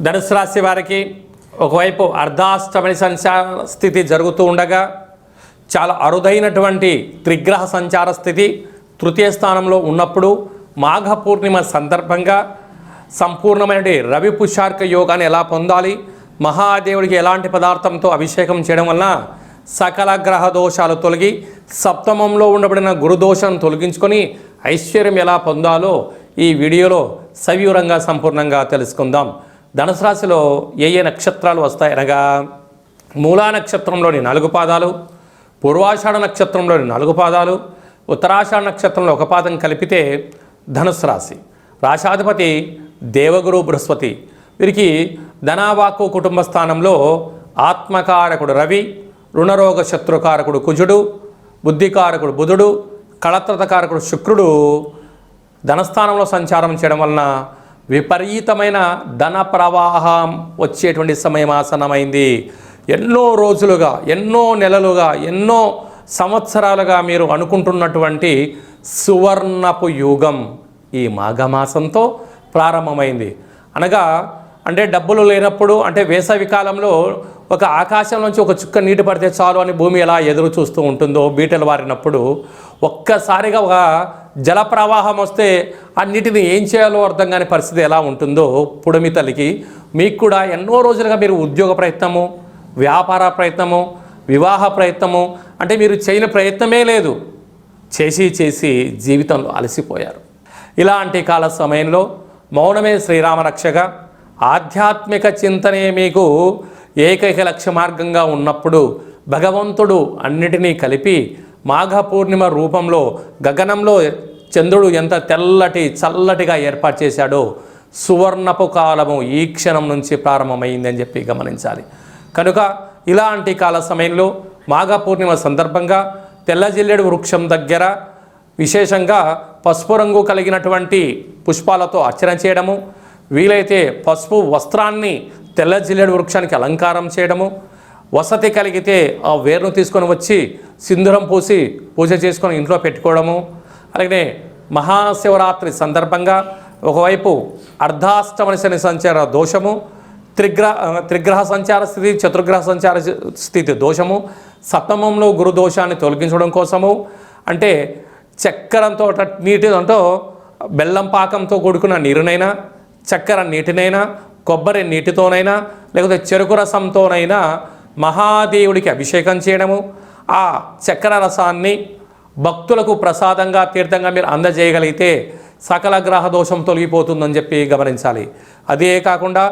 ధనుసు రాశి వారికి ఒకవైపు అర్ధాష్టమని సంచార స్థితి జరుగుతూ ఉండగా చాలా అరుదైనటువంటి త్రిగ్రహ సంచార స్థితి తృతీయ స్థానంలో ఉన్నప్పుడు మాఘ పూర్ణిమ సందర్భంగా సంపూర్ణమైన రవి పుష్యార్క యోగాన్ని ఎలా పొందాలి, మహాదేవుడికి ఎలాంటి పదార్థంతో అభిషేకం చేయడం వలన సకల గ్రహ దోషాలు తొలగి సప్తమంలో ఉండబడిన గురుదోషం తొలగించుకొని ఐశ్వర్యం ఎలా పొందాలో ఈ వీడియోలో సవివరంగా సంపూర్ణంగా తెలుసుకుందాం. ధనుసు రాశిలో ఏ ఏ నక్షత్రాలు వస్తాయనగా మూలా నక్షత్రంలోని 4 పాదాలు, పూర్వాషాఢ నక్షత్రంలోని 4 పాదాలు, ఉత్తరాషాఢ నక్షత్రంలో 1 పాదం కలిపితే ధనుసు రాశి. రాశాధిపతి దేవగురు బృహస్పతి. వీరికి ధనావాకు కుటుంబ స్థానంలో ఆత్మకారకుడు రవి, రుణరోగ శత్రుకారకుడు కుజుడు, బుద్ధికారకుడు బుధుడు, కళత్రతకారకుడు శుక్రుడు ధనస్థానంలో సంచారం చేయడం వలన విపరీతమైన ధన ప్రవాహం వచ్చేటువంటి సమయం ఆసన్నమైంది. ఎన్నో రోజులుగా, ఎన్నో నెలలుగా, ఎన్నో సంవత్సరాలుగా మీరు అనుకుంటున్నటువంటి సువర్ణపు యుగం ఈ మాఘమాసంతో ప్రారంభమైంది. అనగా అంటే డబ్బులు లేనప్పుడు, అంటే వేసవి కాలంలో ఒక ఆకాశం నుంచి ఒక చుక్క నీటి పడితే చాలు అని భూమి ఎలా ఎదురు చూస్తూ ఉంటుందో బీటలు వారినప్పుడు ఒక్కసారిగా ఒక జల ప్రవాహం వస్తే ఆ నీటిని ఏం చేయాలో అర్థం కాని పరిస్థితి ఎలా ఉంటుందో పుడమి తల్లికి మీకు కూడా ఎన్నో రోజులుగా మీరు ఉద్యోగ ప్రయత్నము, వ్యాపార ప్రయత్నము, వివాహ ప్రయత్నము, అంటే మీరు చేయని ప్రయత్నమే లేదు, చేసి జీవితంలో అలసిపోయారు. ఇలాంటి కాల సమయంలో మౌనమే శ్రీరామ రక్షగా, ఆధ్యాత్మిక చింతనే మీకు ఏకైక లక్ష్య మార్గంగా ఉన్నప్పుడు భగవంతుడు అన్నిటినీ కలిపి మాఘ పూర్ణిమ రూపంలో గగనంలో చంద్రుడు ఎంత చల్లటిగా ఏర్పాటు చేశాడో సువర్ణపు కాలము ఈ క్షణం నుంచి ప్రారంభమైందని చెప్పి గమనించాలి. కనుక ఇలాంటి కాల సమయంలో మాఘ పూర్ణిమ సందర్భంగా తెల్ల జిల్లేడు వృక్షం దగ్గర విశేషంగా పసుపు రంగు కలిగినటువంటి పుష్పాలతో అర్చన చేయడము, వీలైతే పసుపు వస్త్రాన్ని తెల్ల జిల్లేడు వృక్షానికి అలంకారం చేయడము, వసతి కలిగితే ఆ వేరును తీసుకొని వచ్చి సింధూరం పూసి పూజ చేసుకొని ఇంట్లో పెట్టుకోవడము. అలాగే మహాశివరాత్రి సందర్భంగా ఒకవైపు అర్ధాష్టమని శని సంచార దోషము, త్రిగ్రహ సంచార స్థితి, చతుర్గ్రహ సంచార స్థితి దోషము, సప్తమంలో గురు దోషాన్ని తొలగించడం కోసము, అంటే చక్కెరంతో నీటితో బెల్లం పాకంతో కూడుకున్న నీరునైనా, చక్కెర నీటినైనా, కొబ్బరి నీటితోనైనా, లేకపోతే చెరుకు రసంతోనైనా మహాదేవుడికి అభిషేకం చేయడము, ఆ చక్కెర రసాన్ని భక్తులకు ప్రసాదంగా తీర్థంగా మీరు అందజేయగలిగితే సకల గ్రహ దోషం తొలగిపోతుందని చెప్పి గమనించాలి. అదే కాకుండా